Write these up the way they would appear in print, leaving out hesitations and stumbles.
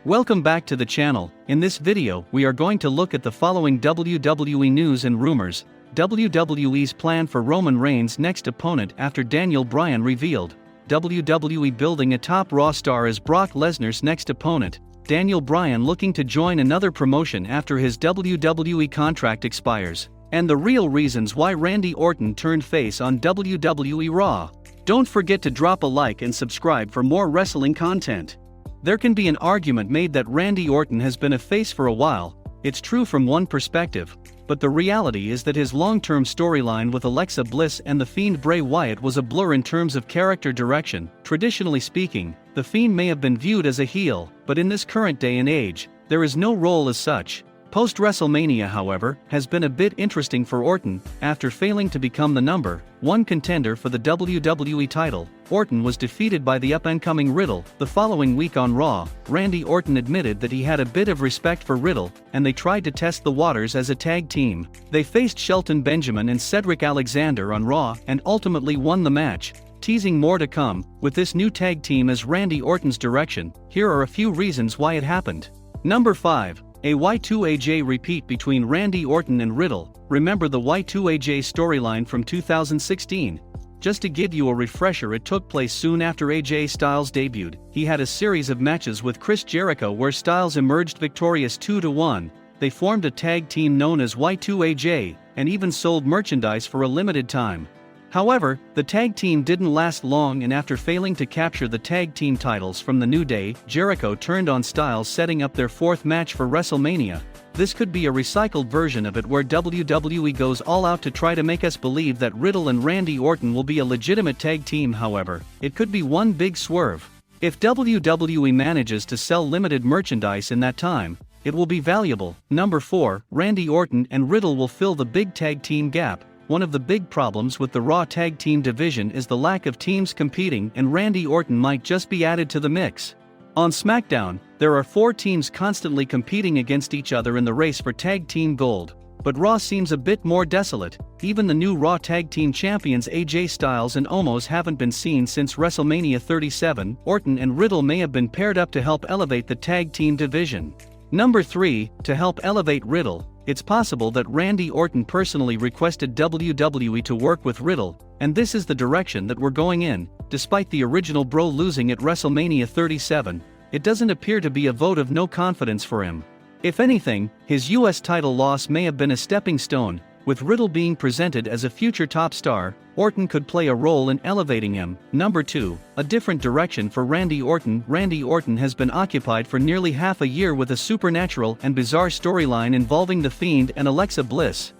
Welcome back to the channel. In this video, we are going to look at the following WWE news and rumors. WWE's plan for Roman Reigns' next opponent after Daniel Bryan revealed. WWE building a top Raw star as Brock Lesnar's next opponent. Daniel Bryan looking to join another promotion after his WWE contract expires. And the real reasons why Randy Orton turned face on WWE Raw. Don't forget to drop a like and subscribe for more wrestling content. There can be an argument made that Randy Orton has been a face for a while. It's true from one perspective, but the reality is that his long-term storyline with Alexa Bliss and The Fiend Bray Wyatt was a blur in terms of character direction. Traditionally speaking, The Fiend may have been viewed as a heel, but in this current day and age, there is no role as such. Post-WrestleMania, however, has been a bit interesting for Orton. After failing to become the number one contender for the WWE title, Orton was defeated by the up-and-coming Riddle. The following week on Raw, Randy Orton admitted that he had a bit of respect for Riddle, and they tried to test the waters as a tag team. They faced Shelton Benjamin and Cedric Alexander on Raw and ultimately won the match. Teasing more to come, with this new tag team as Randy Orton's direction, here are a few reasons why it happened. Number 5. A Y2AJ repeat between Randy Orton and Riddle. Remember the Y2AJ storyline from 2016? Just to give you a refresher, it took place soon after AJ Styles debuted. He had a series of matches with Chris Jericho where Styles emerged victorious 2-1. They formed a tag team known as Y2AJ, and even sold merchandise for a limited time. However, the tag team didn't last long, and after failing to capture the tag team titles from the New Day, Jericho turned on Styles, setting up their fourth match for WrestleMania. This could be a recycled version of it where WWE goes all out to try to make us believe that Riddle and Randy Orton will be a legitimate tag team. However, it could be one big swerve. If WWE manages to sell limited merchandise in that time, it will be valuable. Number 4, Randy Orton and Riddle will fill the big tag team gap. One of the big problems with the Raw tag team division is the lack of teams competing, and Randy Orton might just be added to the mix. On SmackDown, there are 4 teams constantly competing against each other in the race for tag team gold, but Raw seems a bit more desolate. Even the new Raw tag team champions AJ Styles and Omos haven't been seen since WrestleMania 37. Orton and Riddle may have been paired up to help elevate the tag team division. Number 3, to help elevate Riddle. It's possible that Randy Orton personally requested WWE to work with Riddle, and this is the direction that we're going in. Despite the original Bro losing at WrestleMania 37, it doesn't appear to be a vote of no confidence for him. If anything, his US title loss may have been a stepping stone. With Riddle being presented as a future top star, Orton could play a role in elevating him. Number 2, a different direction for Randy Orton. Randy Orton has been occupied for nearly half a year with a supernatural and bizarre storyline involving The Fiend and Alexa Bliss.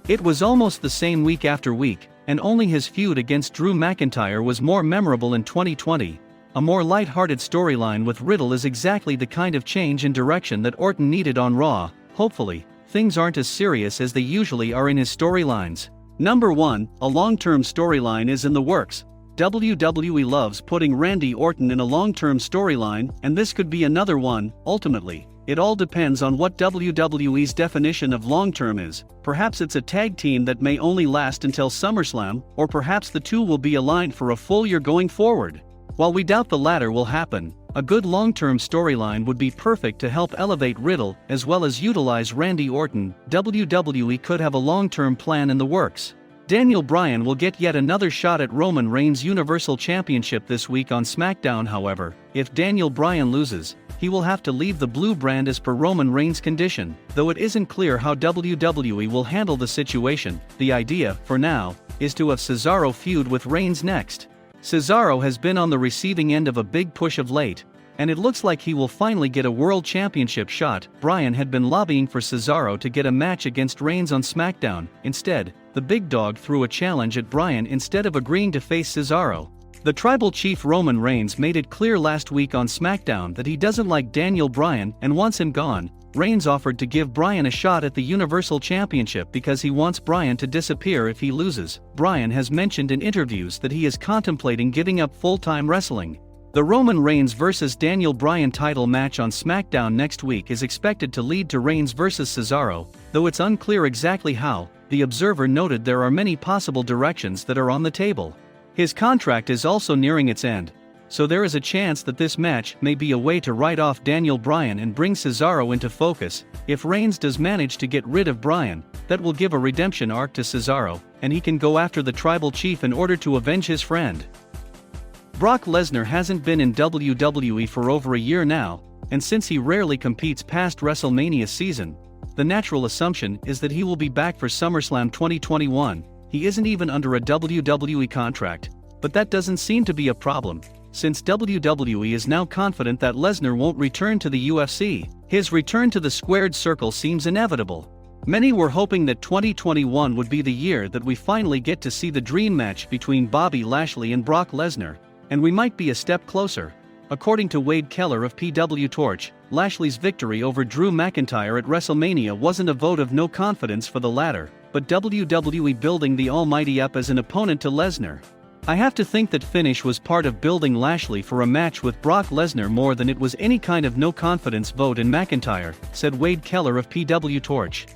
It was almost the same week after week, and only his feud against Drew McIntyre was more memorable in 2020. A more light-hearted storyline with Riddle is exactly the kind of change in direction that Orton needed on Raw. Hopefully, things aren't as serious as they usually are in his storylines. Number 1, a long-term storyline is in the works. WWE loves putting Randy Orton in a long-term storyline, and this could be another one. Ultimately, it all depends on what WWE's definition of long-term is. Perhaps it's a tag team that may only last until SummerSlam, or perhaps the two will be aligned for a full year going forward. While we doubt the latter will happen, a good long-term storyline would be perfect to help elevate Riddle as well as utilize Randy Orton. WWE could have a long-term plan in the works. Daniel Bryan will get yet another shot at Roman Reigns' Universal Championship this week on SmackDown. However, if Daniel Bryan loses, he will have to leave the blue brand as per Roman Reigns' condition. Though it isn't clear how WWE will handle the situation, the idea, for now, is to have Cesaro feud with Reigns next. Cesaro has been on the receiving end of a big push of late, and it looks like he will finally get a world championship shot. Bryan had been lobbying for Cesaro to get a match against Reigns on SmackDown. Instead, the big dog threw a challenge at Bryan instead of agreeing to face Cesaro. The tribal chief Roman Reigns made it clear last week on SmackDown that he doesn't like Daniel Bryan and wants him gone. Reigns offered to give Bryan a shot at the Universal Championship because he wants Bryan to disappear if he loses. Bryan has mentioned in interviews that he is contemplating giving up full-time wrestling. The Roman Reigns vs. Daniel Bryan title match on SmackDown next week is expected to lead to Reigns vs. Cesaro, though it's unclear exactly how. The Observer noted there are many possible directions that are on the table. His contract is also nearing its end. So there is a chance that this match may be a way to write off Daniel Bryan and bring Cesaro into focus. If Reigns does manage to get rid of Bryan, that will give a redemption arc to Cesaro, and he can go after the tribal chief in order to avenge his friend. Brock Lesnar hasn't been in WWE for over a year now, and since he rarely competes past WrestleMania season, the natural assumption is that he will be back for SummerSlam 2021. He isn't even under a WWE contract, but that doesn't seem to be a problem, since WWE is now confident that Lesnar won't return to the UFC. His return to the squared circle seems inevitable. Many were hoping that 2021 would be the year that we finally get to see the dream match between Bobby Lashley and Brock Lesnar, and we might be a step closer. According to Wade Keller of PW Torch, Lashley's victory over Drew McIntyre at WrestleMania wasn't a vote of no confidence for the latter, but WWE building the Almighty up as an opponent to Lesnar. I have to think that finish was part of building Lashley for a match with Brock Lesnar more than it was any kind of no-confidence vote in McIntyre, said Wade Keller of PW Torch.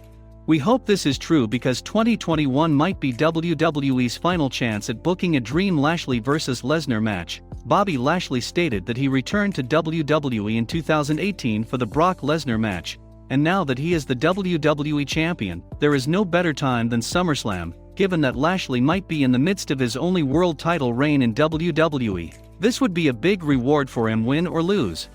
We hope this is true because 2021 might be WWE's final chance at booking a dream Lashley vs. Lesnar match. Bobby Lashley stated that he returned to WWE in 2018 for the Brock Lesnar match, and now that he is the WWE champion, there is no better time than SummerSlam, given that Lashley might be in the midst of his only world title reign in WWE. This would be a big reward for him, win or lose.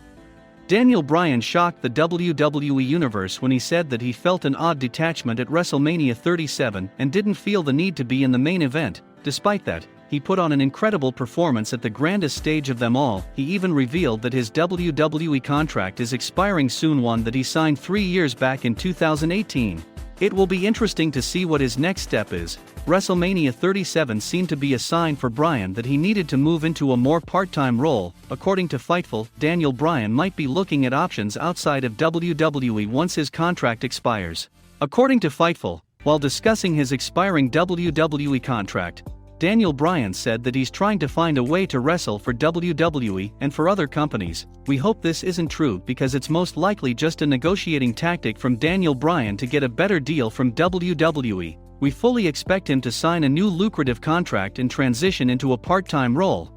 Daniel Bryan shocked the WWE Universe when he said that he felt an odd detachment at WrestleMania 37 and didn't feel the need to be in the main event. Despite that, he put on an incredible performance at the grandest stage of them all. He even revealed that his WWE contract is expiring soon, one that he signed 3 years back in 2018. It will be interesting to see what his next step is. WrestleMania 37 seemed to be a sign for Bryan that he needed to move into a more part-time role. According to Fightful, Daniel Bryan might be looking at options outside of WWE once his contract expires. According to Fightful, while discussing his expiring WWE contract, Daniel Bryan said that he's trying to find a way to wrestle for WWE and for other companies. We hope this isn't true because it's most likely just a negotiating tactic from Daniel Bryan to get a better deal from WWE. We fully expect him to sign a new lucrative contract and transition into a part-time role.